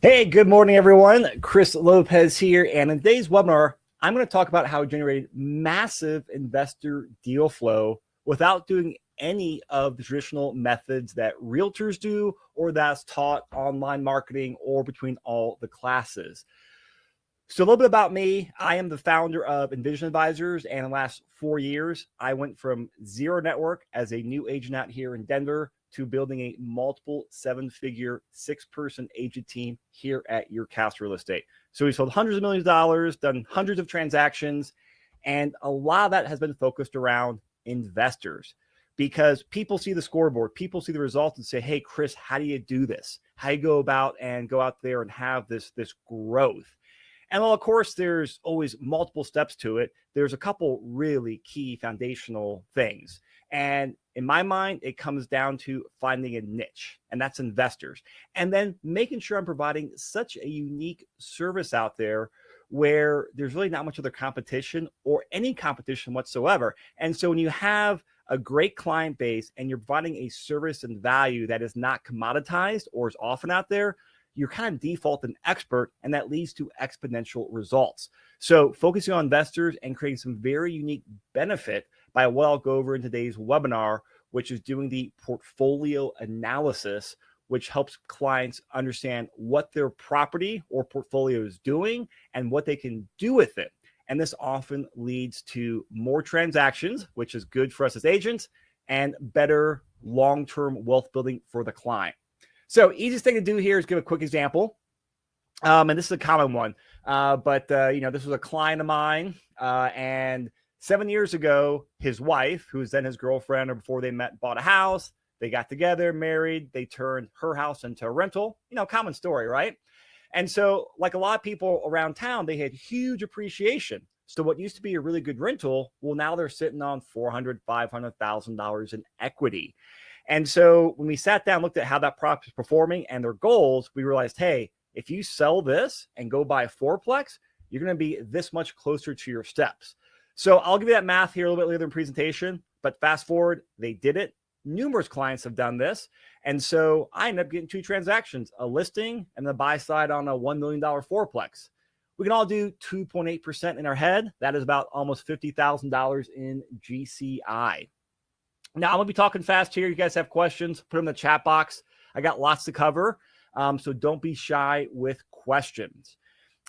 Hey, good morning, everyone. Chris Lopez here. And in today's webinar, I'm going to talk about how to generate massive investor deal flow without doing any of the traditional methods that realtors do or that's taught online marketing or between all the classes. So a little bit about me. I am the founder of Envision Advisors, and in the last 4 years, I went from zero network as a new agent out here in Denver to building a multiple seven-figure, six-person agent team here at Your Castle Real Estate. So we sold hundreds of millions of dollars, done hundreds of transactions, and a lot of that has been focused around investors because people see the scoreboard, people see the results and say, hey, Chris, how do you do this? How do you go about and go out there and have this growth? And while, of course, there's always multiple steps to it, there's a couple really key foundational things. And in my mind, it comes down to finding a niche, and that's investors. And then making sure I'm providing such a unique service out there where there's really not much other competition or any competition whatsoever. And so when you have a great client base and you're providing a service and value that is not commoditized or is often out there, you're kind of default an expert, and that leads to exponential results. So focusing on investors and creating some very unique benefit by what I'll go over in today's webinar, which is doing the portfolio analysis, which helps clients understand what their property or portfolio is doing and what they can do with it. And this often leads to more transactions, which is good for us as agents, and better long-term wealth building for the client. So easiest thing to do here is give a quick example. And this is a common one. This was a client of mine. And 7 years ago, his wife, who was then his girlfriend or before they met, bought a house. They got together, married. They turned her house into a rental. Common story, right? And so like a lot of people around town, they had huge appreciation. So what used to be a really good rental, well, now they're sitting on $400,000, $500,000 in equity. And so when we sat down, looked at how that property is performing and their goals, we realized, hey, if you sell this and go buy a fourplex, you're going to be this much closer to your steps. So I'll give you that math here a little bit later in the presentation, but fast forward, they did it. Numerous clients have done this. And so I ended up getting two transactions, a listing and the buy side on a $1 million fourplex. We can all do 2.8% in our head. That is about almost $50,000 in GCI. Now, I'm going to be talking fast here. You guys have questions, put them in the chat box. I got lots to cover, so don't be shy with questions.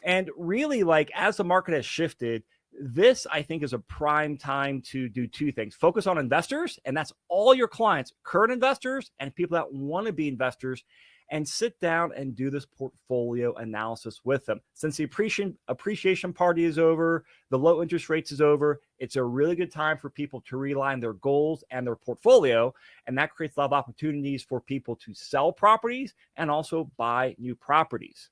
And really, as the market has shifted, this, I think, is a prime time to do two things. Focus on investors, and that's all your clients, current investors and people that want to be investors, and sit down and do this portfolio analysis with them. Since the appreciation party is over, the low interest rates is over, it's a really good time for people to realign their goals and their portfolio. And that creates a lot of opportunities for people to sell properties and also buy new properties.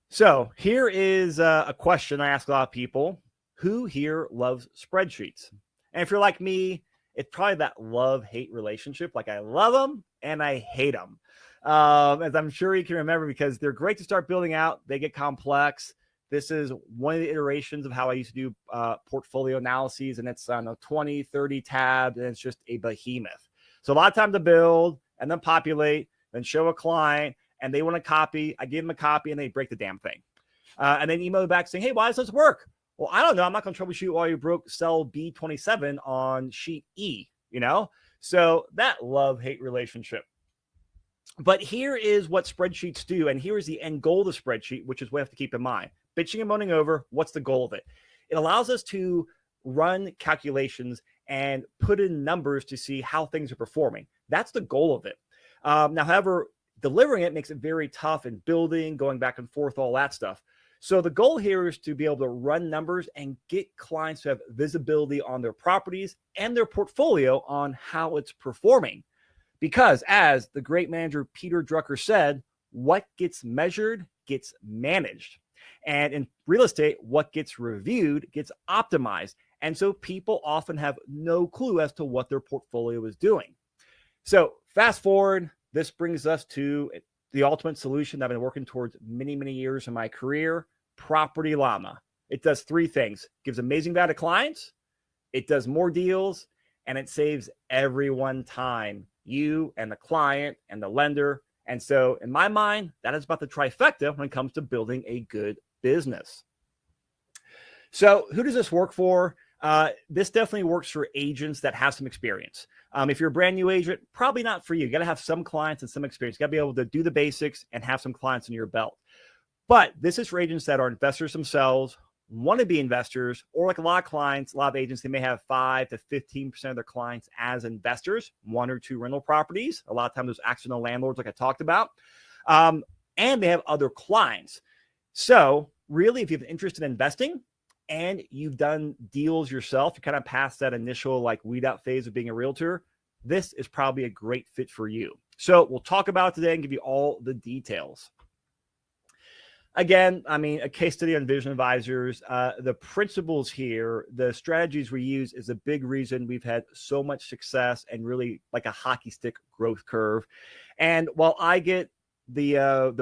So here is a question I ask a lot of people. Who here loves spreadsheets? And if you're like me, it's probably that love-hate relationship. Like I love them and I hate them, as I'm sure you can remember, because they're great to start building out. They get complex. This is one of the iterations of how I used to do portfolio analyses, and it's on 20, 30 tabs, and it's just a behemoth. So a lot of time to build and then populate, then show a client, and they want a copy. I give them a copy, and they break the damn thing. And then email back saying, hey, why does this work? Well, I don't know. I'm not going to troubleshoot while you broke cell B27 on sheet E, So that love-hate relationship. But here is what spreadsheets do, and here is the end goal of the spreadsheet, which is what we have to keep in mind. Bitching and moaning over, what's the goal of it? It allows us to run calculations and put in numbers to see how things are performing. That's the goal of it. Now, however, delivering it makes it very tough in building, going back and forth, all that stuff. So the goal here is to be able to run numbers and get clients to have visibility on their properties and their portfolio on how it's performing. Because as the great manager Peter Drucker said, what gets measured gets managed. And in real estate, what gets reviewed gets optimized. And so people often have no clue as to what their portfolio is doing. So fast forward, this brings us to the ultimate solution that I've been working towards many, many years in my career, Property Llama. It does three things. It gives amazing value to clients, it does more deals, and it saves everyone time, you and the client and the lender And so in my mind, that is about the trifecta when it comes to building a good business. So who does this work for? This definitely works for agents that have some experience. If you're a brand new agent, probably not for you. You got to have some clients and some experience. You got to be able to do the basics and have some clients in your belt. But this is for agents that are investors themselves, want to be investors, or like a lot of clients, a lot of agents, they may have 5 to 15% of their clients as investors, 1 or 2 rental properties. A lot of times there's accidental landlords like I talked about. And they have other clients. So really, if you have an interest in investing and you've done deals yourself, you kind of past that initial like weed out phase of being a realtor, this is probably a great fit for you. So we'll talk about it today and give you all the details. Again, I mean, a case study on Vision Advisors, the principles here, the strategies we use is a big reason we've had so much success and really like a hockey stick growth curve. And while I get the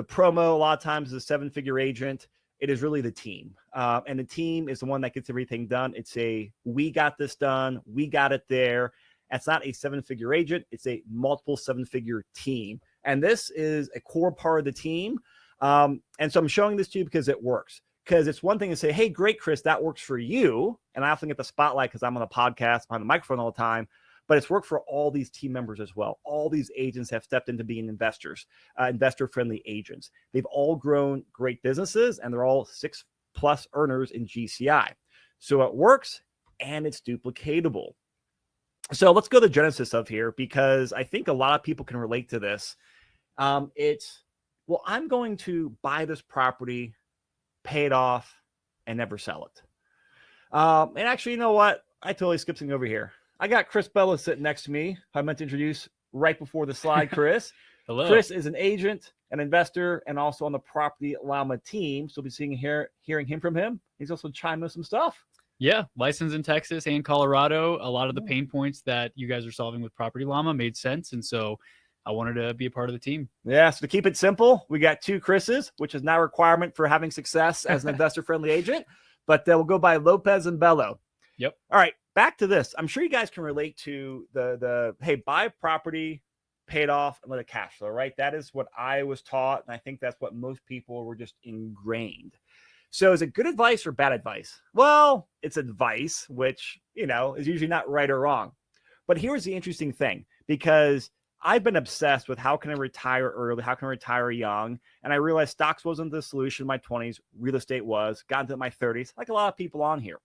promo a lot of times as a 7-figure agent, it is really the team. And the team is the one that gets everything done. It's a, we got this done. We got it there. It's not a 7-figure agent. It's a multiple 7-figure team. And this is a core part of the team. And so I'm showing this to you because it works. Because it's one thing to say, hey, great, Chris, that works for you. And I often get the spotlight because I'm on the podcast, I'm on the microphone all the time. But it's worked for all these team members as well. All these agents have stepped into being investors, investor-friendly agents. They've all grown great businesses, and they're all 6+ earners in GCI. So it works, and it's duplicatable. So let's go to the genesis of here, because I think a lot of people can relate to this. It's, well, I'm going to buy this property, pay it off, and never sell it. And actually, you know what? I totally skipped something over here. I got Chris Bella sitting next to me. I meant to introduce right before the slide, Chris. Hello. Chris is an agent, an investor, and also on the Property Llama team. So we'll be hearing him from him. He's also chiming with some stuff. Yeah, licensed in Texas and Colorado. A lot of the pain points that you guys are solving with Property Llama made sense. And so I wanted to be a part of the team. Yeah, so to keep it simple, we got 2 Chris's, which is not a requirement for having success as an investor-friendly agent. But we'll go by Lopez and Bello. Yep. All right, back to this. I'm sure you guys can relate to the hey, buy a property, pay it off, and let it cash flow, right? That is what I was taught, and I think that's what most people were just ingrained. So is it good advice or bad advice? Well, it's advice, which, you know, is usually not right or wrong. But here's the interesting thing, because I've been obsessed with how can I retire early, how can I retire young, and I realized stocks wasn't the solution in my 20s, real estate was, got into my 30s, like a lot of people on here.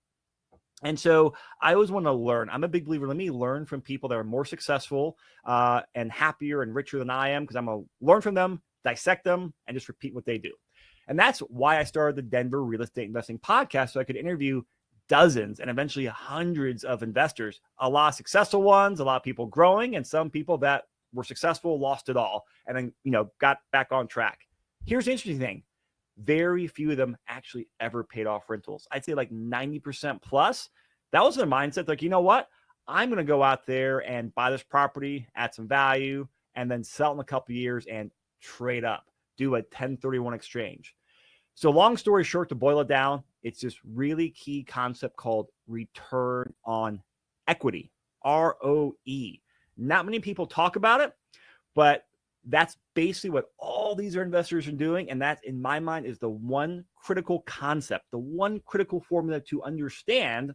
And so I always want to learn. I'm a big believer. Let me learn from people that are more successful and happier and richer than I am, because I'm going to learn from them, dissect them, and just repeat what they do. And that's why I started the Denver Real Estate Investing Podcast, so I could interview dozens and eventually hundreds of investors, a lot of successful ones, a lot of people growing, and some people that were successful, lost it all, and then, you know, got back on track. Here's the interesting thing. Very few of them actually ever paid off rentals. I'd say like 90% plus. That was their mindset. Like, you know what? I'm going to go out there and buy this property, add some value, and then sell it in a couple of years and trade up, do a 1031 exchange. So long story short, to boil it down, it's this really key concept called return on equity, ROE. Not many people talk about it, but that's basically what all these investors are doing. And that, in my mind, is the one critical concept, the one critical formula to understand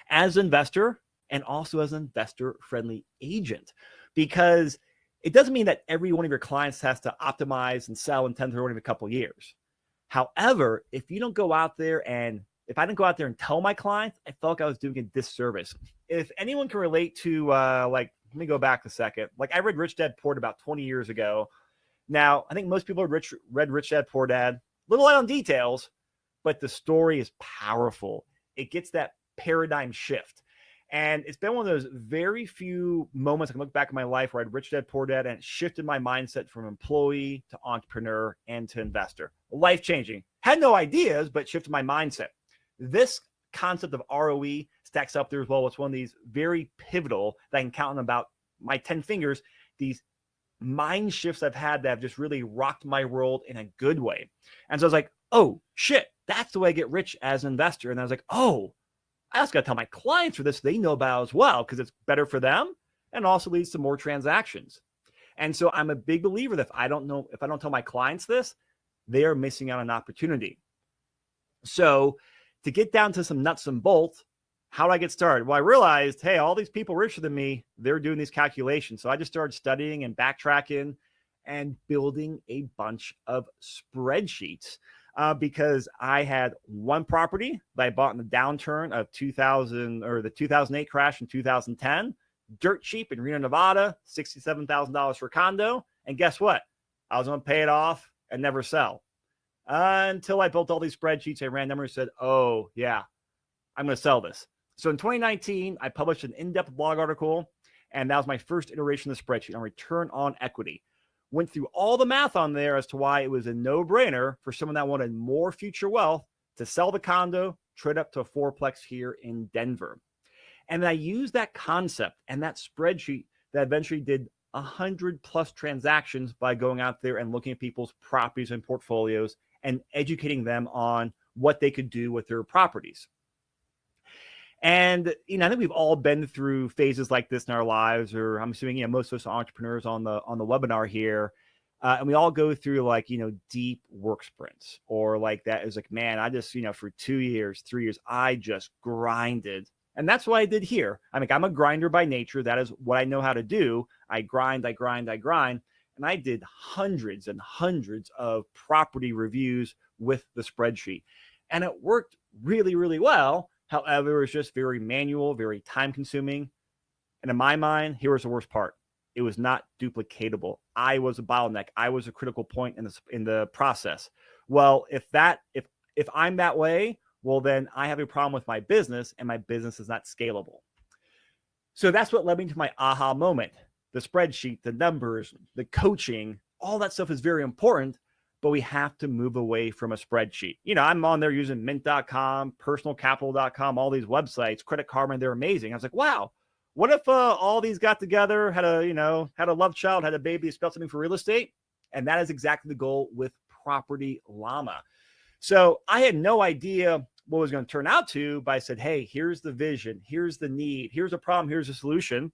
as an investor and also as an investor-friendly agent. Because it doesn't mean that every one of your clients has to optimize and sell in 1031 in a couple of years. However, if you don't go out there and if I didn't go out there and tell my clients, I felt like I was doing a disservice. If anyone can relate to like, let me go back a second. Like I read Rich Dad Poor Dad about 20 years ago. Now, I think most people read Rich Dad Poor Dad, little light on details, but the story is powerful. It gets that paradigm shift. And it's been one of those very few moments I can look back in my life where I had Rich Dad Poor Dad and it shifted my mindset from employee to entrepreneur and to investor. Life-changing. Had no ideas, but shifted my mindset. This concept of ROE stacks up there as well. It's one of these very pivotal that I can count on about my 10 fingers, these mind shifts I've had that have just really rocked my world in a good way. And so I was like, oh shit, that's the way I get rich as an investor. And I was like, oh, I also got to tell my clients for this, they know about it as well, because it's better for them and also leads to more transactions. And so I'm a big believer that if I don't tell my clients this, they are missing out on an opportunity. So to get down to some nuts and bolts, how do I get started? Well, I realized, hey, all these people richer than me, they're doing these calculations. So I just started studying and backtracking and building a bunch of spreadsheets because I had one property that I bought in the downturn of 2000 or the 2008 crash in 2010, dirt cheap in Reno, Nevada, $67,000 for a condo. And guess what? I was going to pay it off and never sell. Until I built all these spreadsheets, I ran numbers and said, oh, yeah, I'm going to sell this. So in 2019, I published an in-depth blog article, and that was my first iteration of the spreadsheet on return on equity. Went through all the math on there as to why it was a no-brainer for someone that wanted more future wealth to sell the condo, trade up to a fourplex here in Denver. And I used that concept and that spreadsheet that eventually did 100+ transactions by going out there and looking at people's properties and portfolios and educating them on what they could do with their properties. And, I think we've all been through phases like this in our lives, or I'm assuming, most of us are entrepreneurs on the webinar here. And we all go through deep work sprints or like that. Is like, man, I just, for 2 years, 3 years, I just grinded. And that's what I did here. I'm a grinder by nature. That is what I know how to do. I grind. And I did hundreds and hundreds of property reviews with the spreadsheet. And it worked really, really well. However, it was just very manual, very time consuming. And in my mind, here was the worst part. It was not duplicatable. I was a bottleneck. I was a critical point in the process. Well, if I'm that way, well, then I have a problem with my business and my business is not scalable. So that's what led me to my aha moment. The spreadsheet, the numbers, the coaching, all that stuff is very important, but we have to move away from a spreadsheet. I'm on there using mint.com, personalcapital.com, all these websites, Credit Karma, they're amazing. I was like, wow, what if all these got together, had a love child, had a baby, spelled something for real estate? And that is exactly the goal with Property Llama. So I had no idea what it was going to turn out to, but I said, hey, here's the vision, here's the need, here's a problem, here's a solution.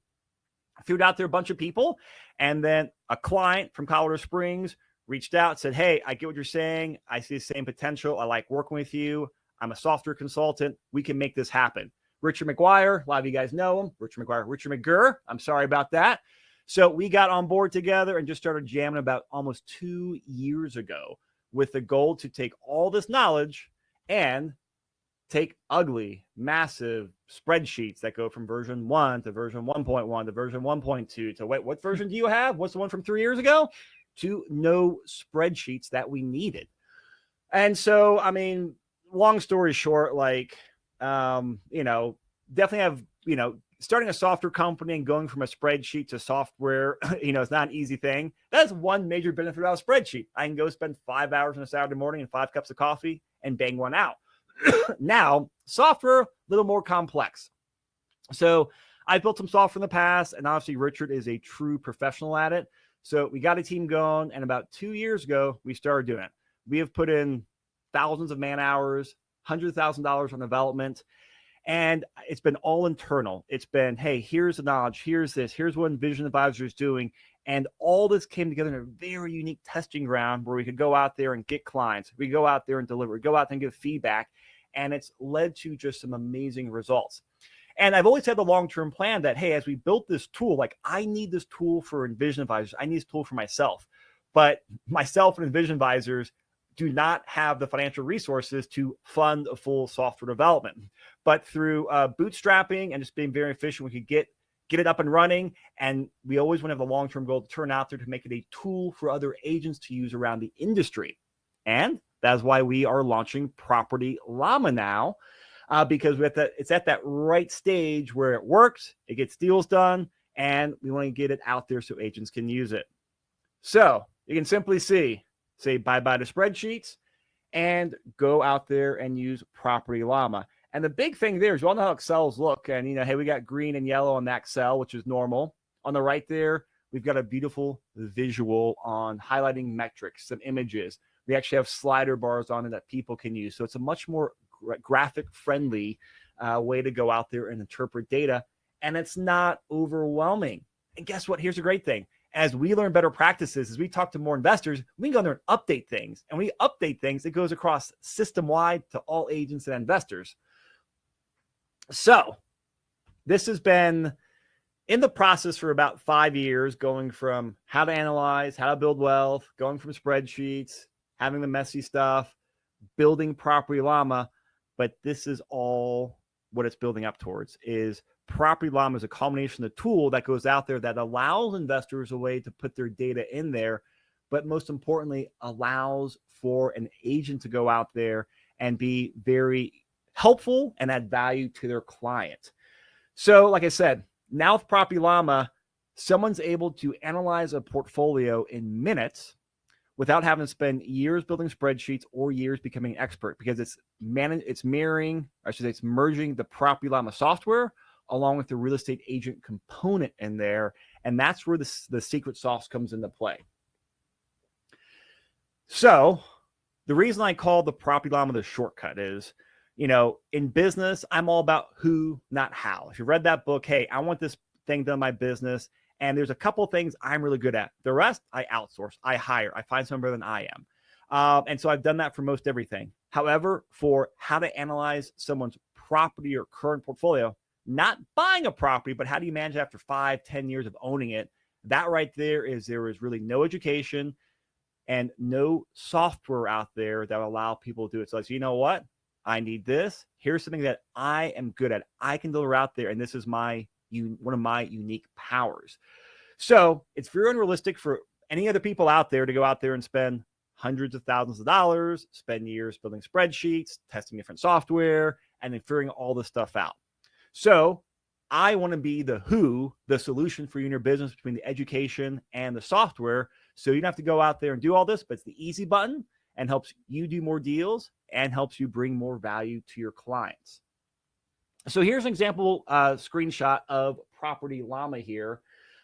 I threw it out there a bunch of people, and then a client from Colorado Springs reached out, said, hey, I get what you're saying. I see the same potential. I like working with you. I'm a software consultant. We can make this happen. Richard McGuire, a lot of you guys know him. Richard McGurr. I'm sorry about that. So we got on board together and just started jamming about almost 2 years ago with the goal to take all this knowledge and take ugly, massive spreadsheets that go from version 1 to version 1.1 to version 1.2 to wait, what version do you have? What's the one from 3 years ago? To no spreadsheets that we needed. And so, long story short, definitely have, starting a software company and going from a spreadsheet to software, it's not an easy thing. That's one major benefit about a spreadsheet. I can go spend 5 hours on a Saturday morning and 5 cups of coffee and bang one out. Now, software, a little more complex. So I built some software in the past, and obviously Richard is a true professional at it. So we got a team going, and about 2 years ago, we started doing it. We have put in thousands of man hours, $100,000 on development, and it's been all internal. It's been, hey, here's the knowledge, here's this, here's what Envision Advisor is doing. And all this came together in a very unique testing ground where we could go out there and get clients. We go out there and deliver, go out there and give feedback. And it's led to just some amazing results. And I've always had the long-term plan that, hey, as we built this tool, I need this tool for Envision Advisors. I need this tool for myself. But myself and Envision Advisors do not have the financial resources to fund a full software development. But through bootstrapping and just being very efficient, we could get it up and running. And we always want to have a long-term goal to turn out there to make it a tool for other agents to use around the industry. And that's why we are launching Property Llama now. Because it's at that right stage where it works, it gets deals done, and we want to get it out there so agents can use it. So you can simply say bye-bye to spreadsheets and go out there and use Property Llama. And the big thing there is you all know how Excels look. And, hey, we got green and yellow on that Excel, which is normal. On the right there, we've got a beautiful visual on highlighting metrics, some images. We actually have slider bars on it that people can use. So it's a much more graphic friendly way to go out there and interpret data, and it's not overwhelming. And guess what? Here's a great thing. as we learn better practices, as we talk to more investors, we can go there and update things. And when we update things, it goes across system-wide to all agents and investors. So this has been in the process for about 5 years, going from how to analyze, how to build wealth, going from spreadsheets, having the messy stuff, building Property Llama. But this is all what it's building up towards, is Property Llama is a combination of the tool that goes out there that allows investors a way to put their data in there, but most importantly, allows for an agent to go out there and be very helpful and add value to their client. So like I said, now with Property Llama, someone's able to analyze a portfolio in minutes without having to spend years building spreadsheets or years becoming an expert, because it's merging the Property Llama software along with the real estate agent component in there. And that's where the secret sauce comes into play. So the reason I call the Property Llama the shortcut is, in business, I'm all about who, not how. If you read that book, hey, I want this thing done in my business, and there's a couple of things I'm really good at. The rest, I outsource, I hire, I find someone better than I am. And so I've done that for most everything. However, for how to analyze someone's property or current portfolio, not buying a property, but how do you manage it after 5-10 years of owning it? That right there is really no education and no software out there that will allow people to do it. So it's, you know what? I need this. Here's something that I am good at. I can deliver out there, and this is one of my unique powers. So it's very unrealistic for any other people out there to go out there and spend hundreds of thousands of dollars, spend years building spreadsheets, testing different software, and then figuring all this stuff out. So I want to be the solution for you in your business between the education and the software. So you don't have to go out there and do all this, but it's the easy button and helps you do more deals and helps you bring more value to your clients. So here's an example screenshot of Property Llama here.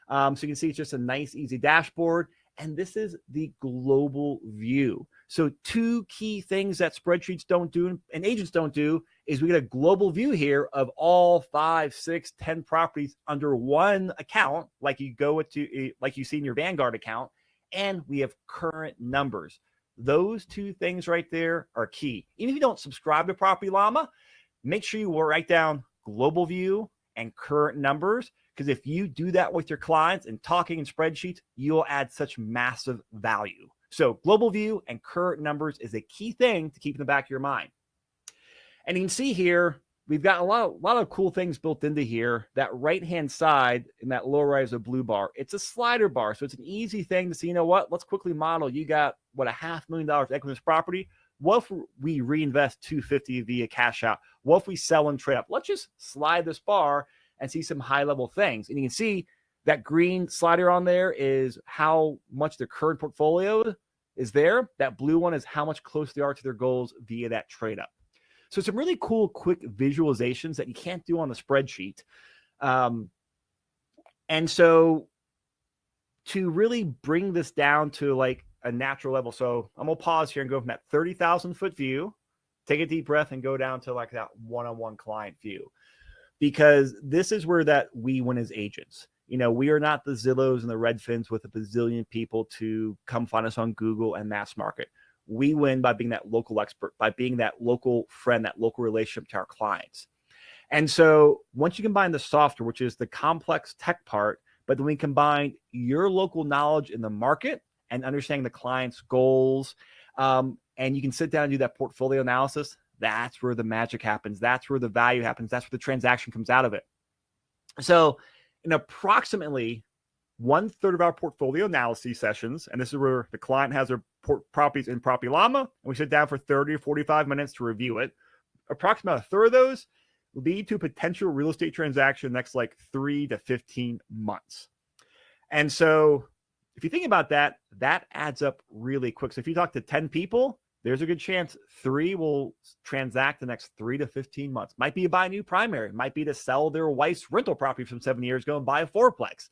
So you can see it's just a nice, easy dashboard. And this is the global view. So two key things that spreadsheets don't do and agents don't do is we get a global view here of all 5, 6, 10 properties under one account, like you see in your Vanguard account, and we have current numbers. Those two things right there are key. Even if you don't subscribe to Property Llama, make sure you write down global view and current numbers, because if you do that with your clients and talking in spreadsheets, you'll add such massive value. So global view and current numbers is a key thing to keep in the back of your mind. And you can see here, we've got a lot of cool things built into here. That right-hand side in that lower right is a blue bar. It's a slider bar. So it's an easy thing to see, you know what, let's quickly model. You got, $500,000 equity in this property. What if we reinvest $250,000 via cash out? What if we sell and trade up? Let's just slide this bar and see some high-level things. And you can see that green slider on there is how much their current portfolio is there. That blue one is how much closer they are to their goals via that trade up. So some really cool, quick visualizations that you can't do on the spreadsheet. And so to really bring this down to like a natural level. So I'm going to pause here and go from that 30,000 foot view, take a deep breath and go down to like that one-on-one client view, because this is where that we win as agents. We are not the Zillows and the Redfins with a bazillion people to come find us on Google and mass market. We win by being that local expert, by being that local friend, that local relationship to our clients. And so once you combine the software, which is the complex tech part, but then we combine your local knowledge in the market and understanding the client's goals, and you can sit down and do that portfolio analysis, that's where the magic happens. That's where the value happens. That's where the transaction comes out of it. So in approximately 1/3 of our portfolio analysis sessions, and this is where the client has their properties in Property Llama, and we sit down for 30 or 45 minutes to review it. Approximately 1/3 of those lead to a potential real estate transaction next like 3 to 15 months. And so if you think about that, that adds up really quick. So if you talk to 10 people, there's a good chance 3 will transact the next 3 to 15 months. Might be to buy a new primary, might be to sell their wife's rental property from 7 years ago and buy a fourplex.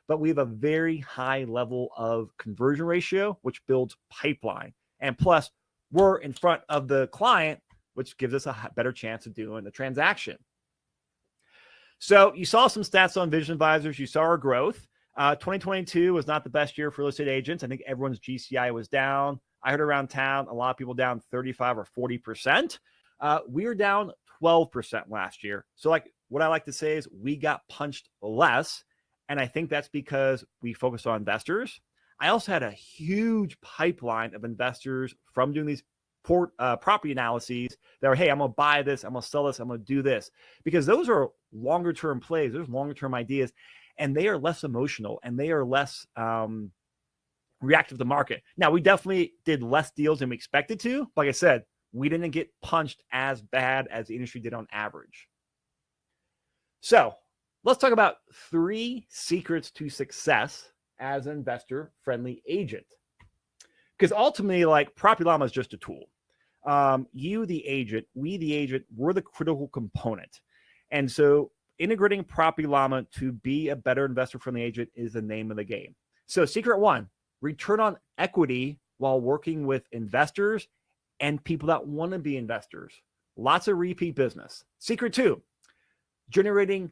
But we have a very high level of conversion ratio, which builds pipeline. And plus, we're in front of the client, which gives us a better chance of doing the transaction. So you saw some stats on Vision Advisors. You saw our growth. 2022 was not the best year for real estate agents. I think everyone's GCI was down. I heard around town, a lot of people down 35 or 40%. We were down 12% last year. So like what I like to say is we got punched less. And I think that's because we focused on investors. I also had a huge pipeline of investors from doing these property analyses that are, hey, I'm going to buy this, I'm going to sell this, I'm going to do this. Because those are longer term plays, there's longer term ideas, and they are less emotional and they are less reactive to the market. Now, we definitely did less deals than we expected to. Like I said, we didn't get punched as bad as the industry did on average. So let's talk about 3 secrets to success as an investor-friendly agent. Because ultimately, like Property Llama is just a tool. You, the agent, we, the agent, we're the critical component. And so integrating Property Llama to be a better investor-friendly agent is the name of the game. So secret 1, return on equity while working with investors and people that want to be investors. Lots of repeat business. Secret 2, generating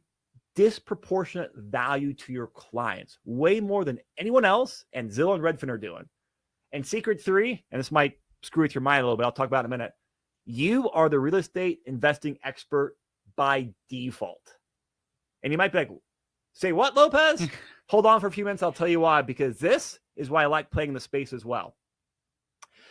disproportionate value to your clients, way more than anyone else and Zillow and Redfin are doing. And secret 3, and this might screw with your mind a little bit, I'll talk about it in a minute. You are the real estate investing expert by default. And you might be like, say what, Lopez? Hold on for a few minutes. I'll tell you why, because this is why I like playing the space as well.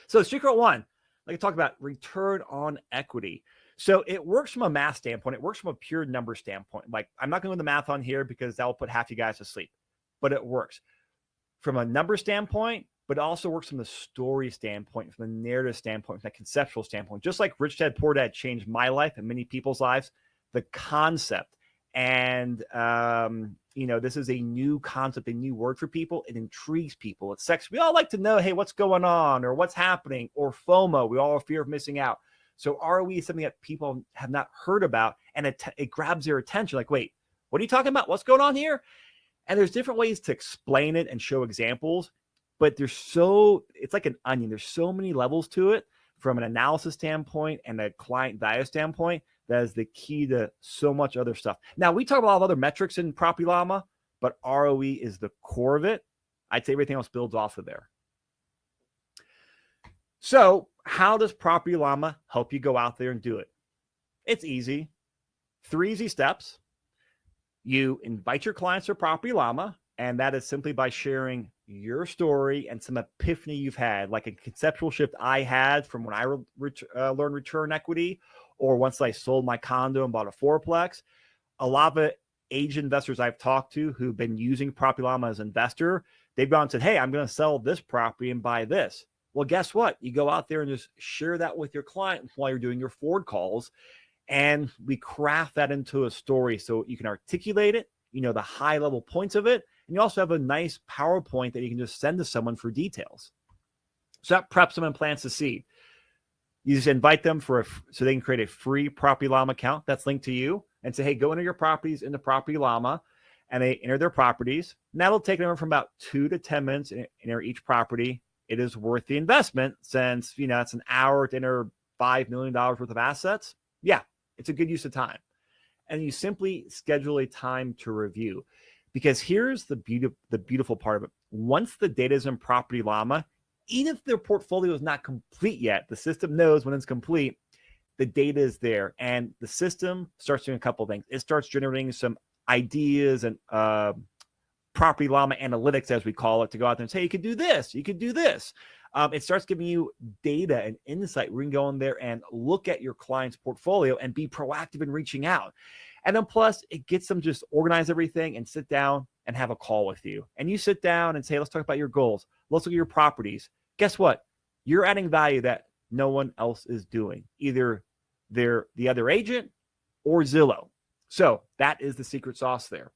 So secret 1, like I talked about, return on equity. So it works from a math standpoint. It works from a pure number standpoint. Like I'm not going to do the math on here because that will put half you guys to sleep, but it works from a number standpoint, but it also works from the story standpoint, from the narrative standpoint, from the conceptual standpoint. Just like Rich Dad Poor Dad changed my life and many people's lives, the concept. And, this is a new concept, a new word for people. It intrigues people. It's sexy. We all like to know, hey, what's going on or what's happening or FOMO. We all have fear of missing out. So ROE is something that people have not heard about, and it grabs their attention. Like, wait, what are you talking about? What's going on here? And there's different ways to explain it and show examples, but it's like an onion. There's so many levels to it from an analysis standpoint and a client value standpoint. That is the key to so much other stuff. Now, we talk about a lot of other metrics in Property Llama, but ROE is the core of it. I'd say everything else builds off of there. So how does Property Llama help you go out there and do it? It's easy. 3 easy steps. You invite your clients to Property Llama, and that is simply by sharing your story and some epiphany you've had, like a conceptual shift I had from when I learned return equity, or once I sold my condo and bought a fourplex. A lot of agent investors I've talked to who've been using Property Llama as an investor, they've gone and said, hey, I'm going to sell this property and buy this. Well, guess what? You go out there and just share that with your client while you're doing your forward calls. And we craft that into a story so you can articulate it, the high level points of it. And you also have a nice PowerPoint that you can just send to someone for details. So that preps them and plants the seed. You just invite them so they can create a free Property Llama account that's linked to you and say, hey, go enter your properties into Property Llama, and they enter their properties. And that'll take them from about 2 to 10 minutes to enter each property. It is worth the investment since, it's an hour to enter $5 million worth of assets. Yeah, it's a good use of time. And you simply schedule a time to review, because here's the beautiful part of it. Once the data is in Property Llama, even if their portfolio is not complete yet, the system knows when it's complete, the data is there, and the system starts doing a couple of things. It starts generating some ideas and Property Llama analytics, as we call it, to go out there and say, you could do this, you could do this. It starts giving you data and insight where you can go in there and look at your client's portfolio and be proactive in reaching out. And then plus, it gets them just organize everything and sit down and have a call with you. And you sit down and say, let's talk about your goals. Let's look at your properties. Guess what? You're adding value that no one else is doing. Either they're the other agent or Zillow. So that is the secret sauce there.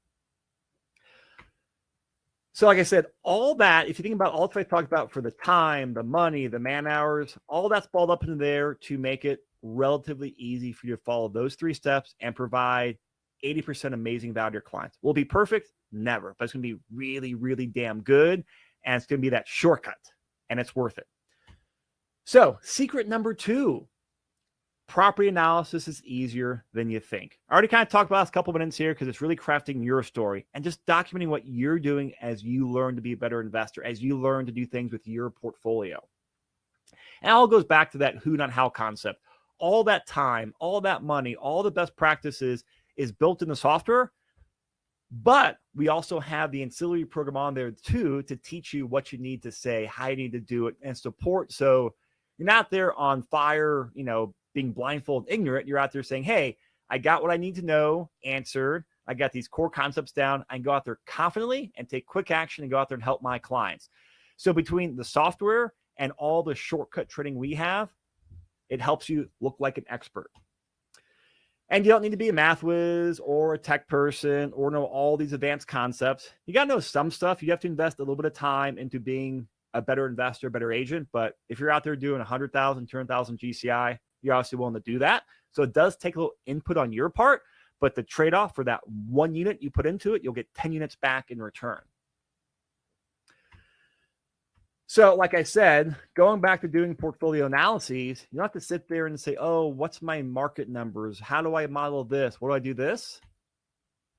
So like I said, all that, if you think about all that I talked about for the time, the money, the man hours, all that's balled up into there to make it relatively easy for you to follow those 3 steps and provide 80% amazing value to your clients. Will it be perfect? Never. But it's going to be really, really damn good. And it's going to be that shortcut, and it's worth it. So secret number 2, property analysis is easier than you think. I already kind of talked about the last couple minutes here because it's really crafting your story and just documenting what you're doing as you learn to be a better investor, as you learn to do things with your portfolio. And it all goes back to that who, not how concept. All that time, all that money, all the best practices is built in the software, but we also have the ancillary program on there too to teach you what you need to say, how you need to do it, and support. So you're not there on fire, being blindfolded, ignorant. You're out there saying, hey, I got what I need to know, answered. I got these core concepts down. I can go out there confidently and take quick action and go out there and help my clients. So between the software and all the shortcut training we have, it helps you look like an expert. And you don't need to be a math whiz or a tech person or know all these advanced concepts. You got to know some stuff. You have to invest a little bit of time into being a better investor, better agent. But if you're out there doing 100,000, 200,000 GCI, you're obviously willing to do that. So it does take a little input on your part, but the trade-off for that 1 unit you put into it, you'll get 10 units back in return. So like I said, going back to doing portfolio analyses, you don't have to sit there and say, oh, what's my market numbers? How do I model this? What do I do this?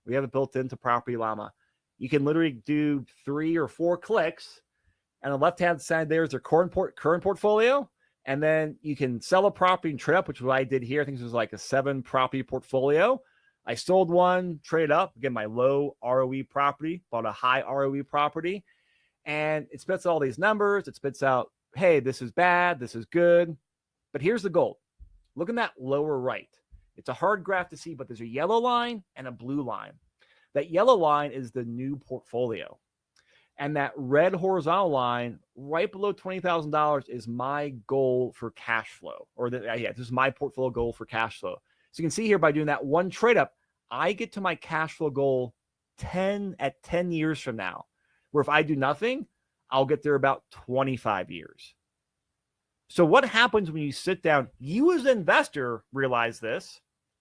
We have it built into Property Llama. You can literally do 3 or 4 clicks, and on the left-hand side there is their current portfolio. And then you can sell a property and trade up, which is what I did here. I think this was like a 7 property portfolio. I sold one, traded up, again, my low ROE property, bought a high ROE property. And it spits all these numbers. It spits out, hey, this is bad, this is good. But here's the goal. Look in that lower right. It's a hard graph to see, but there's a yellow line and a blue line. That yellow line is the new portfolio. And that red horizontal line right below $20,000 is my goal for cash flow. This is my portfolio goal for cash flow. So you can see here by doing that one trade up, I get to my cash flow goal 10 years from now. Where if I do nothing, I'll get there about 25 years. So what happens when you sit down? You as an investor realize this.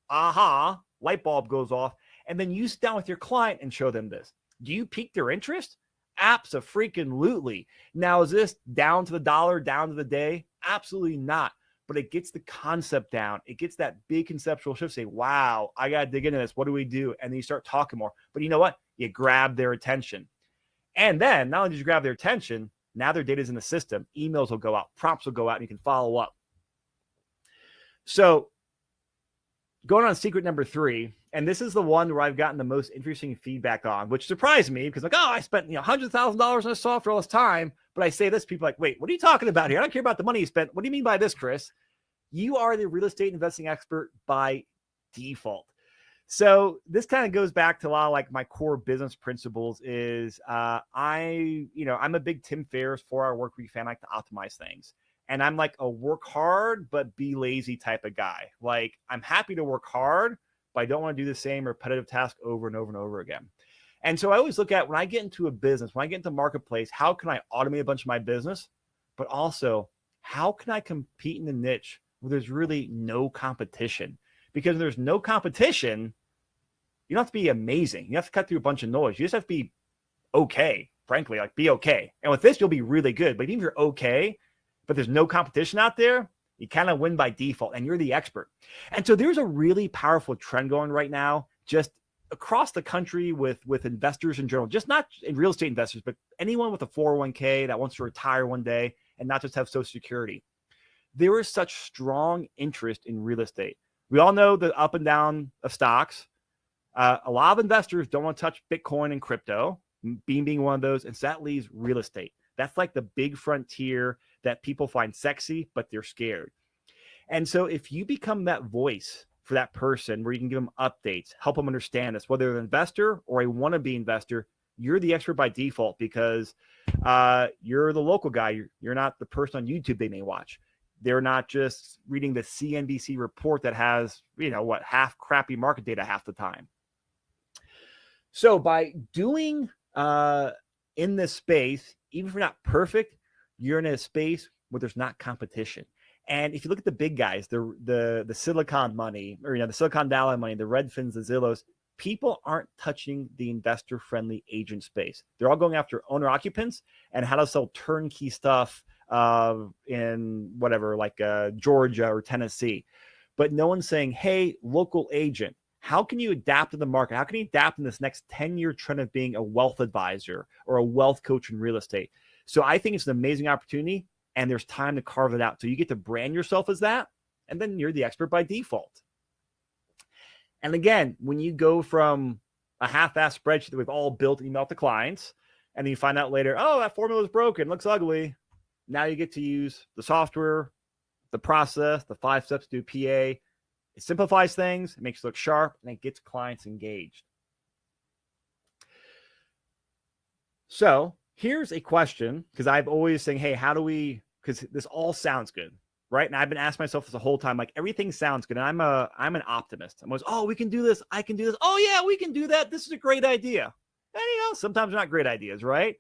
Aha, light bulb goes off. And then you sit down with your client and show them this. Do you pique their interest? Abso-freaking-lutely. Now, is this down to the dollar, down to the day? Absolutely not. But it gets the concept down. It gets that big conceptual shift. Say, wow, I got to dig into this. What do we do? And then you start talking more. But you know what? You grab their attention. And then not only did you grab their attention, now their data is in the system. Emails will go out. Prompts will go out, and you can follow up. So going on secret number 3, and this is the one where I've gotten the most interesting feedback on, which surprised me because I spent $100,000 on this software all this time. But I say this, people are like, wait, what are you talking about here? I don't care about the money you spent. What do you mean by this, Chris? You are the real estate investing expert by default. So this kind of goes back to a lot of like my core business principles is I'm a big Tim Ferriss 4-Hour Workweek fan. I like to optimize things. And I'm like a work hard, but be lazy type of guy. Like I'm happy to work hard, but I don't want to do the same repetitive task over and over and over again. And so I always look at when I get into a business, when I get into marketplace, how can I automate a bunch of my business? But also, how can I compete in the niche where there's really no competition? Because there's no competition, you don't have to be amazing. You have to cut through a bunch of noise. You just have to be okay, frankly, like be okay. And with this, you'll be really good. But even if you're okay, but there's no competition out there, you kind of win by default and you're the expert. And so there's a really powerful trend going right now, just across the country with investors in general, just not in real estate investors, but anyone with a 401k that wants to retire one day and not just have Social Security. There is such strong interest in real estate. We all know the up and down of stocks. A lot of investors don't want to touch Bitcoin and crypto, being one of those. And so that leaves real estate. That's like the big frontier that people find sexy, but they're scared. And so if you become that voice for that person where you can give them updates, help them understand this, whether they're an investor or a wannabe investor, you're the expert by default because you're the local guy. You're not the person on YouTube they may watch. They're not just reading the CNBC report that has, half crappy market data half the time. So by doing in this space, even if you're not perfect, you're in a space where there's not competition. And if you look at the big guys, the Silicon money, or the Silicon Valley money, the Redfins, the Zillows, people aren't touching the investor-friendly agent space. They're all going after owner occupants and how to sell turnkey stuff in whatever, like Georgia or Tennessee. but no one's saying, hey, local agent, how can you adapt to the market? How can you adapt in this next 10-year trend of being a wealth advisor or a wealth coach in real estate? So I think it's an amazing opportunity, and there's time to carve it out. So you get to brand yourself as that, and then you're the expert by default. And again, when you go from a half-assed spreadsheet that we've all built and emailed to clients, and then you find out later, oh, that formula is broken, looks ugly. Now you get to use the software, the process, the 5 steps to do PA. It simplifies things, it makes it look sharp, and it gets clients engaged. So here's a question, because I've always saying, hey, how do we, because this all sounds good, right? And I've been asking myself this the whole time, like everything sounds good. And I'm an optimist. I'm always, oh, we can do this. I can do this. Oh yeah, we can do that. This is a great idea. And sometimes they're not great ideas, right?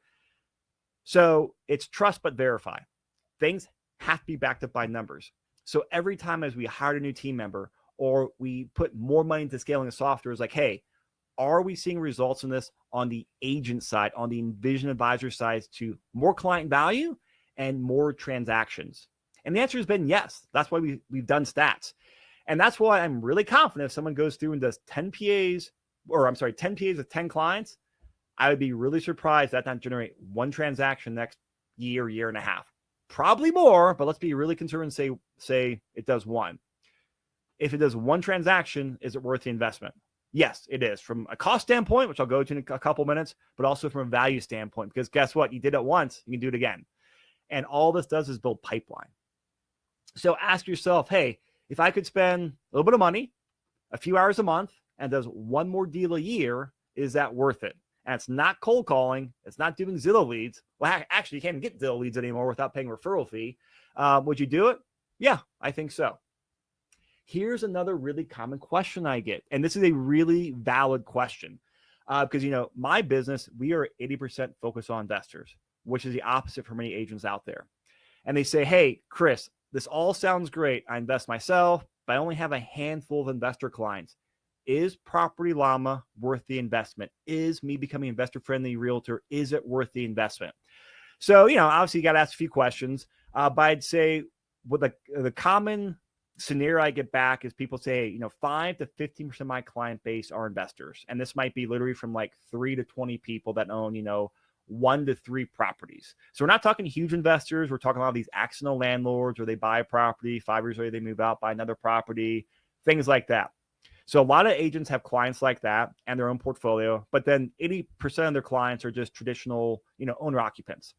So it's trust but verify. Things have to be backed up by numbers. So every time as we hire a new team member or we put more money into scaling the software, is like, hey, are we seeing results in this on the agent side, on the Envision Advisor side, to more client value and more transactions? And the answer has been yes. That's why we've done stats. And that's why I'm really confident if someone goes through and does 10 PAs, or I'm sorry, 10 PAs with 10 clients, I would be really surprised that not generate one transaction next year, year and a half. Probably more, but let's be really concerned and say it does one. If it does one transaction, is it worth the investment? Yes, it is, from a cost standpoint, which I'll go to in a couple minutes, but also from a value standpoint, because guess what? You did it once, you can do it again. And all this does is build pipeline. So ask yourself, hey, if I could spend a little bit of money, a few hours a month, and does one more deal a year, is that worth it? And it's not cold calling. It's not doing Zillow leads. Well, actually, you can't even get Zillow leads anymore without paying a referral fee. Would you do it? Yeah, I think so. Here's another really common question I get. And this is a really valid question. Because, my business, we are 80% focused on investors, which is the opposite for many agents out there. And they say, hey, Chris, this all sounds great. I invest myself, but I only have a handful of investor clients. Is Property Llama worth the investment? Is me becoming an investor-friendly realtor, is it worth the investment? So, obviously you got to ask a few questions. But I'd say what the common scenario I get back is people say, 5 to 15% of my client base are investors. And this might be literally from like 3 to 20 people that own, 1 to 3 properties. So we're not talking huge investors. We're talking about these accidental landlords where they buy a property, 5 years later they move out, buy another property, things like that. So a lot of agents have clients like that and their own portfolio, but then 80% of their clients are just traditional, owner occupants.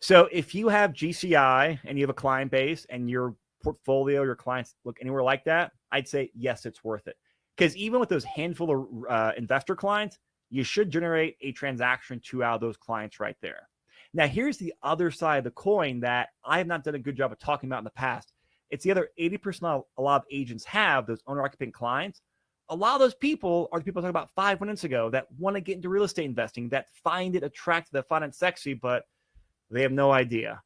So if you have GCI and you have a client base and your portfolio, your clients look anywhere like that, I'd say, yes, it's worth it. Because even with those handful of investor clients, you should generate a transaction to out of those clients right there. Now, here's the other side of the coin that I have not done a good job of talking about in the past. It's the other 80% a lot of agents have, those owner-occupant clients. A lot of those people are the people I talked about 5 minutes ago that want to get into real estate investing, that find it attractive, that find it sexy, but they have no idea.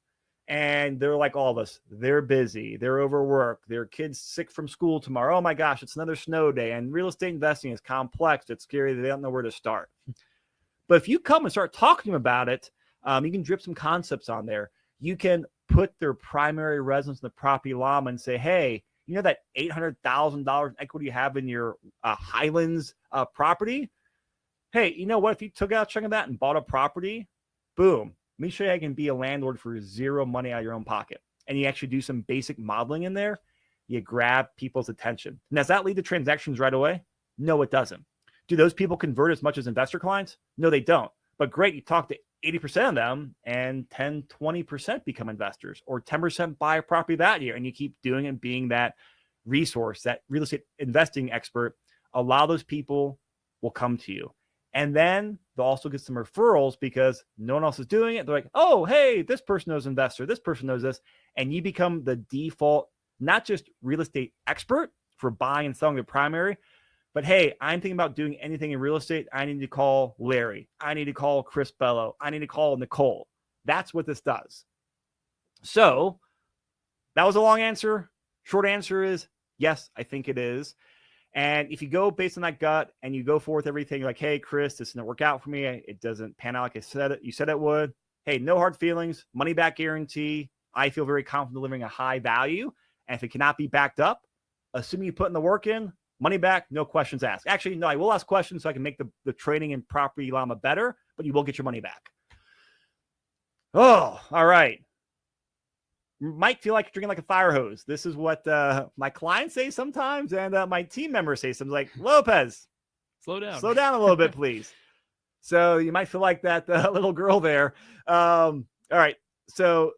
And they're like all of us. They're busy. They're overworked. Their kid's sick from school tomorrow. Oh my gosh, it's another snow day. And real estate investing is complex. It's scary. They don't know where to start. But if you come and start talking to them about it, you can drip some concepts on there. You can put their primary residence in the Property Llama and say, hey, that $800,000 in equity you have in your Highlands property? Hey, you know what? If you took out a chunk of that and bought a property, boom. Let me show you how you can be a landlord for zero money out of your own pocket. And you actually do some basic modeling in there. You grab people's attention. And does that lead to transactions right away? No, it doesn't. Do those people convert as much as investor clients? No, they don't. But great, you talk to 80% of them and 10, 20% become investors, or 10% buy a property that year. And you keep doing it, being that resource, that real estate investing expert. A lot of those people will come to you. And then they'll also get some referrals because no one else is doing it. They're like, oh, hey, this person knows investor. This person knows this. And you become the default, not just real estate expert for buying and selling the primary, but hey, I'm thinking about doing anything in real estate. I need to call Larry. I need to call Chris Bello. I need to call Nicole. That's what this does. So that was a long answer. Short answer is yes, I think it is. And if you go based on that gut and you go forth everything like, hey, Chris, this didn't work out for me. It doesn't pan out like you said it would. Hey, no hard feelings, money back guarantee. I feel very confident delivering a high value. And if it cannot be backed up, assuming you put in the work in, money back, no questions asked. Actually, no, I will ask questions so I can make the training in Property Llama better, but you will get your money back. Oh, all right. Might feel like you're drinking like a fire hose. This is what my clients say sometimes, and my team members say something like, Lopez, Slow down. Slow down a little bit, please. So you might feel like that little girl there. All right. So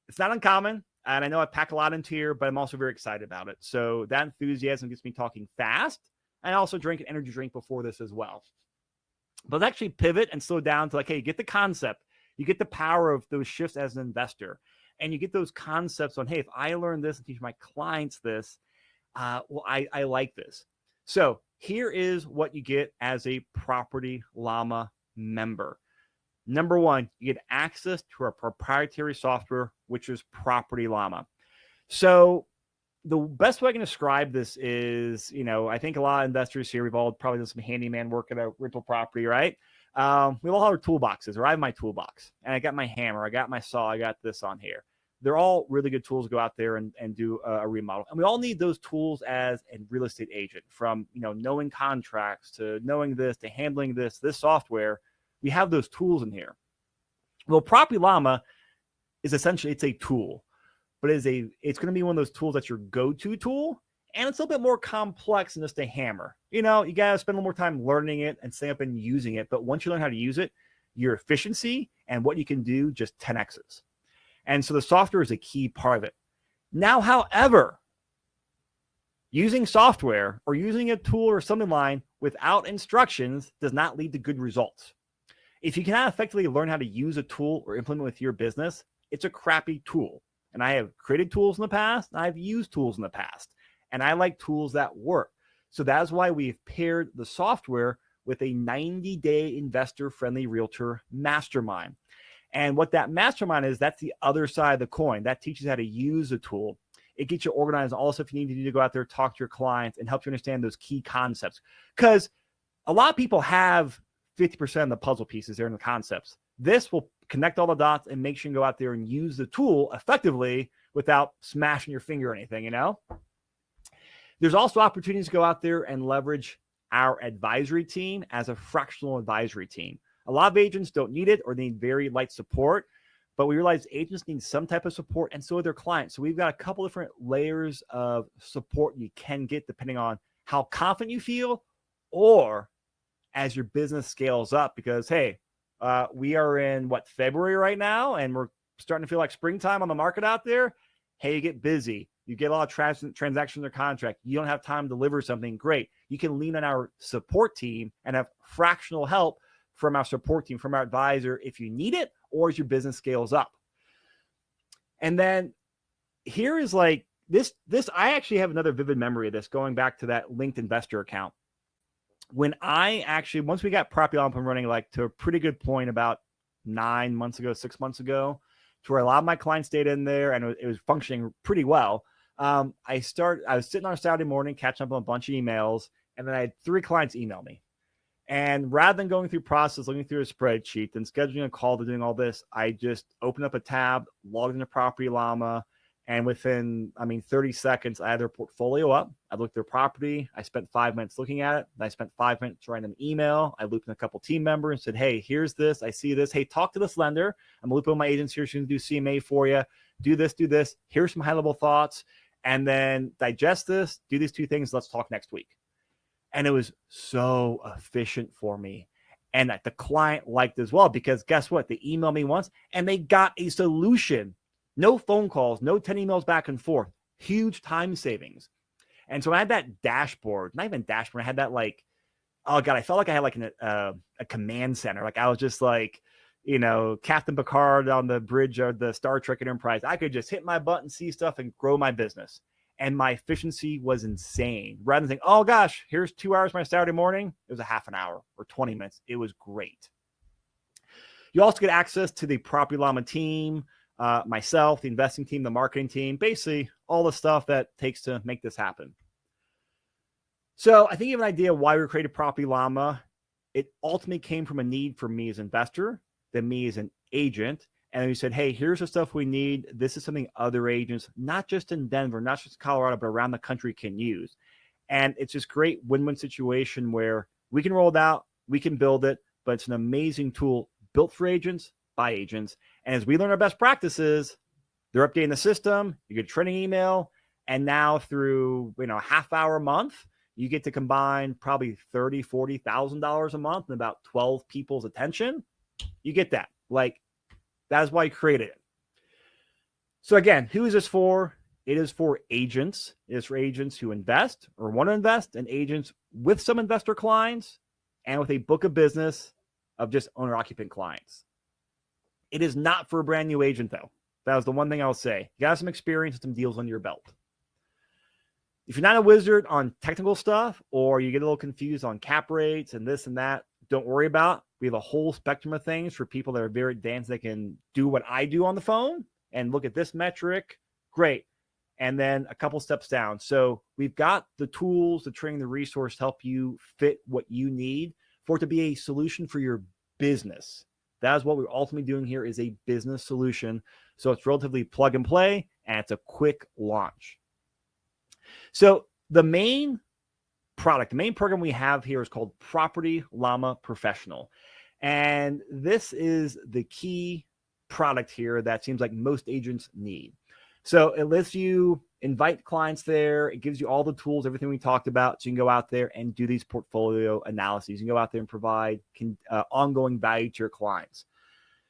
it's not uncommon. And I know I pack a lot into here, but I'm also very excited about it. So that enthusiasm gets me talking fast. And I also drink an energy drink before this as well. But let's actually pivot and slow down to like, hey, you get the concept. You get the power of those shifts as an investor. And you get those concepts on, hey, if I learn this and teach my clients this, well, I like this. So here is what you get as a Property Llama member. Number one, you get access to our proprietary software, which is Property Llama. So the best way I can describe this is, I think a lot of investors here, we've all probably done some handyman work at a rental property, right? We all have our toolboxes, or I have my toolbox, and I got my hammer, I got my saw, I got this on here. They're all really good tools to go out there and do a remodel. And we all need those tools as a real estate agent, from knowing contracts to knowing this to handling this software. We have those tools in here. Well, Property Llama is essentially, it's a tool, but it's going to be one of those tools that's your go-to tool. And it's a little bit more complex than just a hammer. You got to spend a little more time learning it and staying up and using it. But once you learn how to use it, your efficiency and what you can do just 10x's. And so the software is a key part of it. Now, however, using software or using a tool or something line without instructions does not lead to good results. If you cannot effectively learn how to use a tool or implement with your business, it's a crappy tool. And I have created tools in the past, and I've used tools in the past, and I like tools that work. So that's why we've paired the software with a 90-day investor-friendly realtor mastermind. And what that mastermind is, that's the other side of the coin. That teaches you how to use a tool. It gets you organized, all the stuff you need to do to go out there, talk to your clients, and help you understand those key concepts. Because a lot of people have 50% of the puzzle pieces there in the concepts. This will connect all the dots and make sure you can go out there and use the tool effectively without smashing your finger or anything, There's also opportunities to go out there and leverage our advisory team as a fractional advisory team. A lot of agents don't need it, or they need very light support, but we realize agents need some type of support, and so do their clients. So we've got a couple different layers of support you can get depending on how confident you feel, or as your business scales up. Because, hey, we are in February right now, and we're starting to feel like springtime on the market out there. Hey, you get busy. You get a lot of transactions or contract. You don't have time to deliver something great. You can lean on our support team and have fractional help from our support team, from our advisor, if you need it, or as your business scales up. And then here is like this, I actually have another vivid memory of this, going back to that linked investor account. When once we got Property Llama up and running, like to a pretty good point about 6 months ago, to where a lot of my clients stayed in there and it was functioning pretty well. I was sitting on a Saturday morning, catching up on a bunch of emails, and then I had 3 clients email me. And rather than going through process, looking through a spreadsheet, and scheduling a call to doing all this, I just opened up a tab, logged into Property Llama, and within, 30 seconds, I had their portfolio up. I looked at their property. I spent 5 minutes looking at it. I spent 5 minutes writing an email. I looped in a couple team members and said, hey, here's this. I see this. Hey, talk to this lender. I'm looping with my agents here. She's going to do CMA for you. Do this, do this. Here's some high-level thoughts. And then digest this. Do these 2 things. Let's talk next week. And it was so efficient for me. And the client liked it as well, because guess what? They emailed me once and they got a solution. No phone calls, no 10 emails back and forth. Huge time savings. And so I had that dashboard, not even dashboard. I had that oh God, I felt like I had like a command center. Like I was just like, Captain Picard on the bridge of the Star Trek Enterprise. I could just hit my button, see stuff, and grow my business. And my efficiency was insane. Rather than saying, oh gosh, here's 2 hours my Saturday morning, it was a half an hour or 20 minutes. It was great. You also get access to the Property Llama team, myself, the investing team, the marketing team, basically all the stuff that takes to make this happen. So I think you have an idea why we created Property Llama. It ultimately came from a need for me as an investor, then me as an agent, And we said, hey, here's the stuff we need. This is something other agents, not just in Denver, not just Colorado, but around the country can use. And it's this great win-win situation where we can roll it out, we can build it, but it's an amazing tool built for agents, by agents. And as we learn our best practices, they're updating the system, you get a training email, and now through a half hour a month, you get to combine probably $30,000, $40,000 a month and about 12 people's attention. You get that. Like, that is why I created it. So again, who is this for? It is for agents. It is for agents who invest or want to invest, and agents with some investor clients and with a book of business of just owner-occupant clients. It is not for a brand new agent, though. That was the one thing I'll say. You got some experience and some deals under your belt. If you're not a wizard on technical stuff, or you get a little confused on cap rates and this and that, don't worry about it. We have a whole spectrum of things for people that are very advanced that can do what I do on the phone and look at this metric. Great. And then a couple steps down. So we've got the tools, the training, the resource to help you fit what you need for it to be a solution for your business. That is what we're ultimately doing here, is a business solution. So it's relatively plug and play, and it's a quick launch. So the main product, the main program we have here is called Property Llama Professional. And this is the key product here that seems like most agents need. So it lets you invite clients there. It gives you all the tools, everything we talked about. So you can go out there and do these portfolio analyses. You can go out there and provide ongoing value to your clients.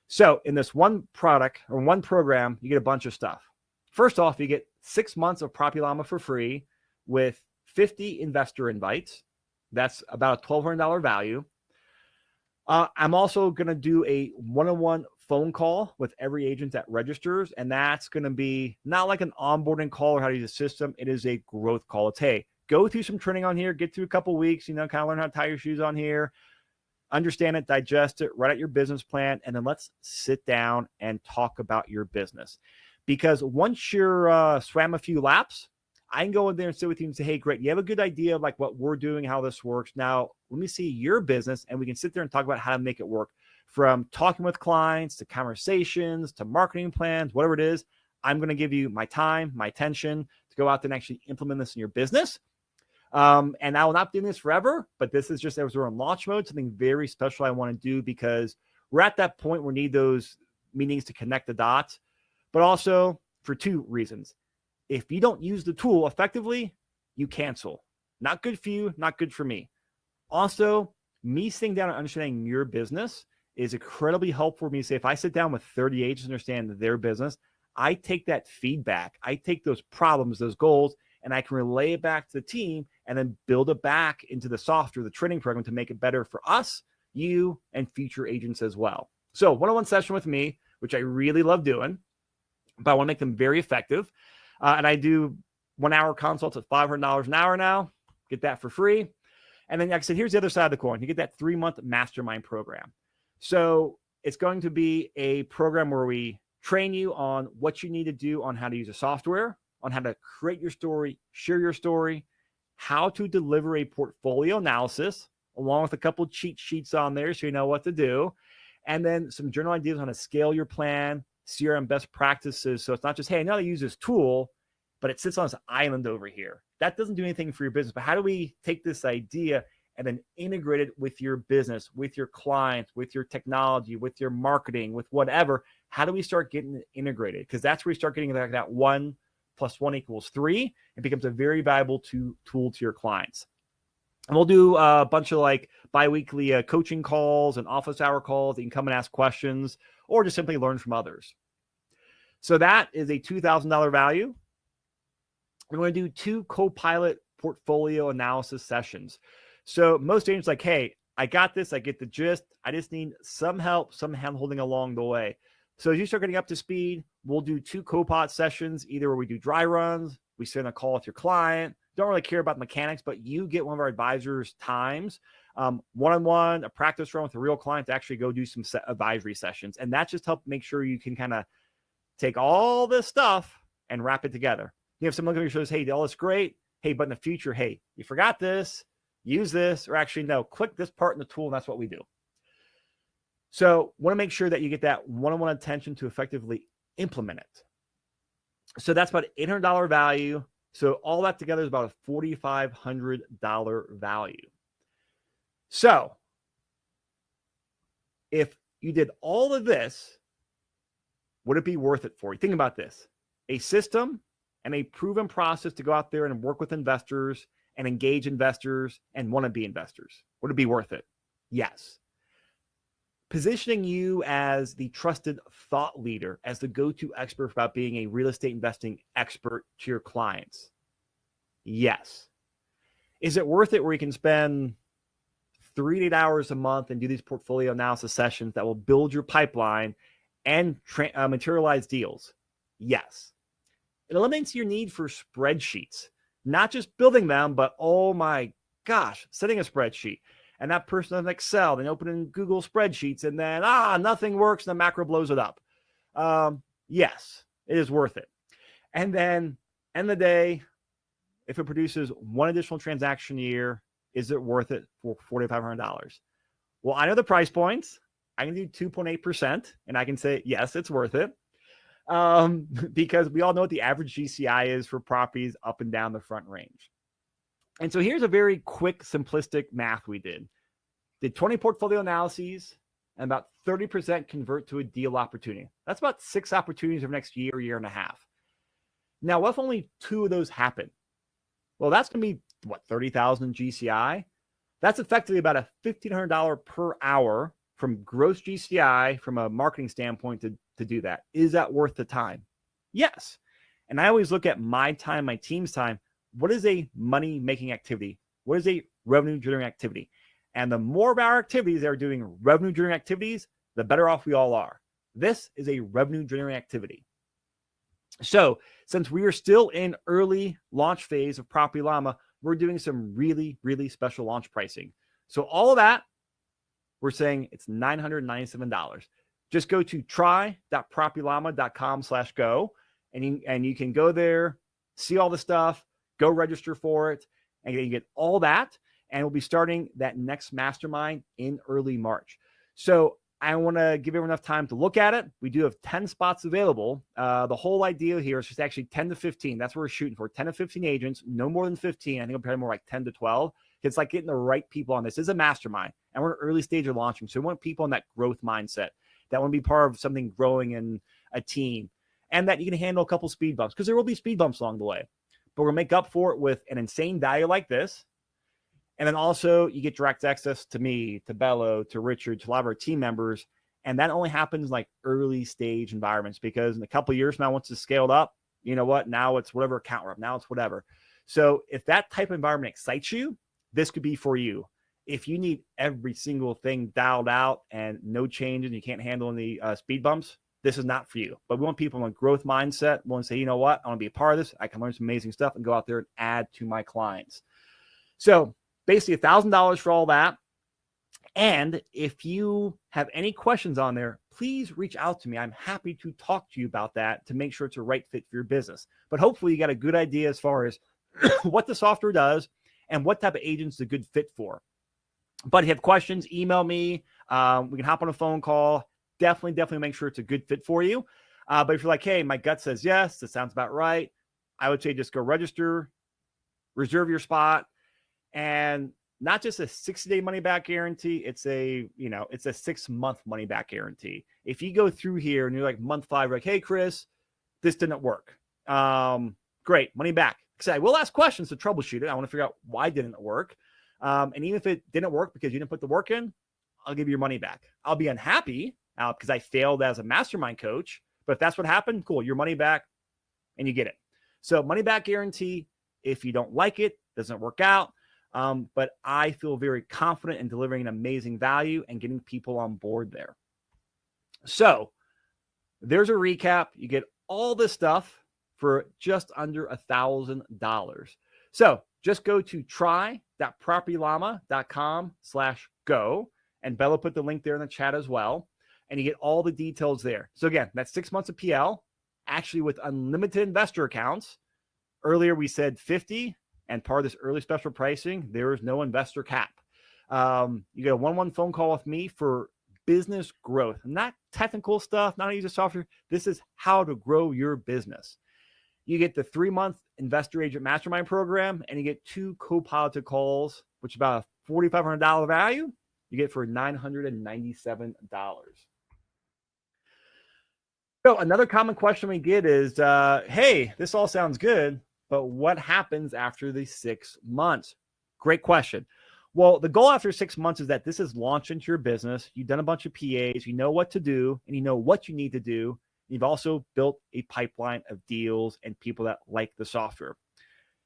So in this one product or one program, you get a bunch of stuff. First off, you get 6 months of Property Llama for free with 50 investor invites. That's about a $1,200 value. I'm also going to do a one-on-one phone call with every agent that registers, and that's going to be not like an onboarding call or how to use the system. It is a growth call. It's, hey, go through some training on here, get through a couple weeks, kind of learn how to tie your shoes on here, understand it, digest it, write out your business plan, and then let's sit down and talk about your business. Because once you're swam a few laps, I can go in there and sit with you and say, hey, great, you have a good idea of like what we're doing, how this works. Now, let me see your business, and we can sit there and talk about how to make it work. From talking with clients to conversations to marketing plans, whatever it is, I'm going to give you my time, my attention to go out there and actually implement this in your business. And I will not be doing this forever, but this is just as we're in launch mode, something very special I want to do because we're at that point where we need those meetings to connect the dots, but also for two reasons. If you don't use the tool effectively, you cancel. Not good for you, not good for me. Also, me sitting down and understanding your business is incredibly helpful for me to say, if I sit down with 30 agents and understand their business, I take that feedback, I take those problems, those goals, and I can relay it back to the team and then build it back into the software, the training program to make it better for us, you, and future agents as well. So one-on-one session with me, which I really love doing, but I want to make them very effective. And I do 1 hour consults at $500 an hour now. Get that for free. And then, like I said, here's the other side of the coin. You get that 3-month mastermind program. So it's going to be a program where we train you on what you need to do on how to use the software, on how to create your story, share your story, how to deliver a portfolio analysis, along with a couple cheat sheets on there so you know what to do, and then some general ideas on how to scale your plan, CRM best practices. So it's not just, hey, I know how to use this tool, but it sits on this island over here. That doesn't do anything for your business. But how do we take this idea and then integrate it with your business, with your clients, with your technology, with your marketing, with whatever? How do we start getting it integrated? Because that's where we start getting that 1 + 1 = 3. It becomes a very valuable tool to your clients. And we'll do a bunch of like biweekly coaching calls and office hour calls that you can come and ask questions or just simply learn from others. So that is a $2,000 value. We're going to do 2 co-pilot portfolio analysis sessions. So most agents are like, hey, I got this. I get the gist. I just need some help, some hand holding along the way. So as you start getting up to speed, we'll do 2 co-pilot sessions, either where we do dry runs, we sit on a call with your client, don't really care about the mechanics, but you get one of our advisors' times, one-on-one, a practice run with a real client to actually go do some advisory sessions. And that just helps make sure you can kind of take all this stuff and wrap it together. You have someone who shows, hey, all this great. Hey, but in the future, hey, you forgot this, use this, or actually, no, click this part in the tool, and that's what we do. So want to make sure that you get that one-on-one attention to effectively implement it. So that's about $800 value. So all that together is about a $4,500 value. So if you did all of this, would it be worth it for you? Think about this. A system and a proven process to go out there and work with investors and engage investors and want to be investors. Would it be worth it? Yes. Positioning you as the trusted thought leader, as the go-to expert about being a real estate investing expert to your clients. Yes. Is it worth it where you can spend 3 to 8 hours a month and do these portfolio analysis sessions that will build your pipeline and materialize deals? Yes. It eliminates your need for spreadsheets, not just building them, but oh my gosh, setting a spreadsheet. And that person has Excel, then open in Google spreadsheets, and then, nothing works, and the macro blows it up. Yes, it is worth it. And then, end of the day, if it produces one additional transaction a year, is it worth it for $4,500? Well, I know the price points. I can do 2.8%, and I can say, yes, it's worth it. Because we all know what the average GCI is for properties up and down the front range. And so here's a very quick, simplistic math we did. Did 20 portfolio analyses, and about 30% convert to a deal opportunity. That's about 6 opportunities over the next year, year and a half. Now, what if only 2 of those happen? Well, that's going to be, what, 30,000 GCI? That's effectively about a $1,500 per hour from gross GCI from a marketing standpoint to do that. Is that worth the time? Yes. And I always look at my time, my team's time. What is a money-making activity? What is a revenue-generating activity? And the more of our activities that are doing revenue-generating activities, the better off we all are. This is a revenue-generating activity. So since we are still in early launch phase of Property Llama, we're doing some really, really special launch pricing. So all of that, we're saying it's $997. Just go to try.propertyllama.com/go, and you can go there, see all the stuff, go register for it, and you get all that. And we'll be starting that next mastermind in early March. So I want to give everyone enough time to look at it. We do have 10 spots available. The whole idea here is just actually 10 to 15. That's what we're shooting for. 10 to 15 agents, no more than 15. I think I'm probably more like 10 to 12. It's like getting the right people on this. This is a mastermind, and we're in early stage of launching. So we want people in that growth mindset that want to be part of something growing in a team, and that you can handle a couple speed bumps, because there will be speed bumps along the way. But we're going to make up for it with an insane value like this. And then also you get direct access to me, to Bello, to Richard, to a lot of our team members. And that only happens in like early stage environments, because in a couple of years now, once it's scaled up, you know what? Now it's whatever account we're up. Now it's whatever. So if that type of environment excites you, this could be for you. If you need every single thing dialed out and no changes, and you can't handle any speed bumps, this is not for you. But we want people in a growth mindset. We want to say, you know what? I want to be a part of this. I can learn some amazing stuff and go out there and add to my clients. So basically $1,000 for all that. And if you have any questions on there, please reach out to me. I'm happy to talk to you about that to make sure it's a right fit for your business. But hopefully you got a good idea as far as what the software does and what type of agents is a good fit for. But if you have questions, email me. We can hop on a phone call. Definitely make sure it's a good fit for you. But if you're like, hey, my gut says yes, that sounds about right, I would say just go register, reserve your spot, and not just a 60-day money back guarantee. It's a 6-month money back guarantee. If you go through here and you're like month 5, you're like, hey, Chris, this didn't work. Great, money back. Because I will ask questions to troubleshoot it. I want to figure out why didn't it work. And even if it didn't work because you didn't put the work in, I'll give you your money back. I'll be unhappy because I failed as a mastermind coach. But if that's what happened, cool, your money back and you get it. So money back guarantee. If you don't like it, doesn't work out. But I feel very confident in delivering an amazing value and getting people on board there. So there's a recap. You get all this stuff for just under $1,000. So just go to try.propertyllama.com/go, and Bella put the link there in the chat as well. And you get all the details there. So again, that's 6 months of PL, actually with unlimited investor accounts. Earlier we said 50. And part of this early special pricing, there is no investor cap. You get a one-on-one phone call with me for business growth, not technical stuff, not user software. This is how to grow your business. You get the 3-month Investor Agent Mastermind program, and you get 2 co-piloted calls, which is about a $4,500 value. You get for $997. So another common question we get is, hey, this all sounds good, but what happens after the 6 months? Great question. Well, the goal after 6 months is that this is launched into your business. You've done a bunch of PAs, you know what to do, and you know what you need to do. You've also built a pipeline of deals and people that like the software.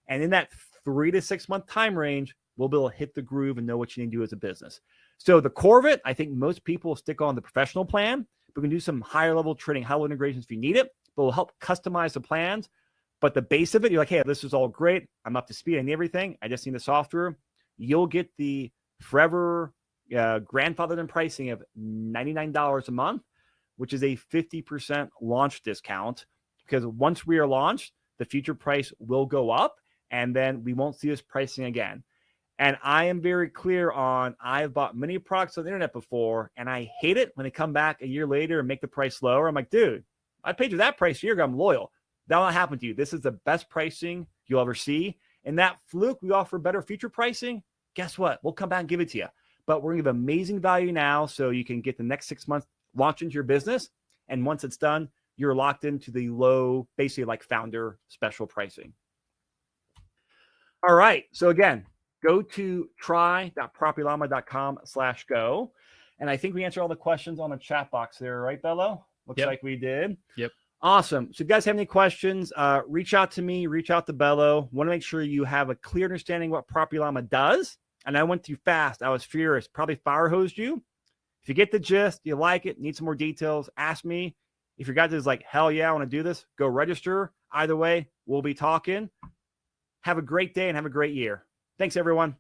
And in that 3 to 6 month time range, we'll be able to hit the groove and know what you need to do as a business. So the core of it, I think most people stick on the professional plan. We can do some higher level training, high level integrations if you need it, but we'll help customize the plans. But the base of it, you're like, hey, this is all great. I'm up to speed. I need everything. I just need the software. You'll get the forever grandfathered in pricing of $99 a month, which is a 50% launch discount, because once we are launched, the future price will go up, and then we won't see this pricing again. And I am very clear on, I've bought many products on the internet before, and I hate it when they come back a year later and make the price lower. I'm like, dude, I paid you that price a year ago. I'm loyal. That won't happen to you. This is the best pricing you'll ever see. And that fluke, we offer better future pricing. Guess what? We'll come back and give it to you. But we're going to give amazing value now so you can get the next 6 months launch into your business. And once it's done, you're locked into the low, basically like founder special pricing. All right. So again, go to try.propertyllama.com/go. And I think we answered all the questions on the chat box there, right, Bello? Looks like we did. Yep. Awesome. So if you guys have any questions, reach out to me, reach out to Bello. Want to make sure you have a clear understanding what Property Llama does. And I went too fast. I was furious. Probably fire hosed you. If you get the gist, you like it, need some more details, ask me. If your guys is like, hell yeah, I want to do this, go register. Either way, we'll be talking. Have a great day and have a great year. Thanks, everyone.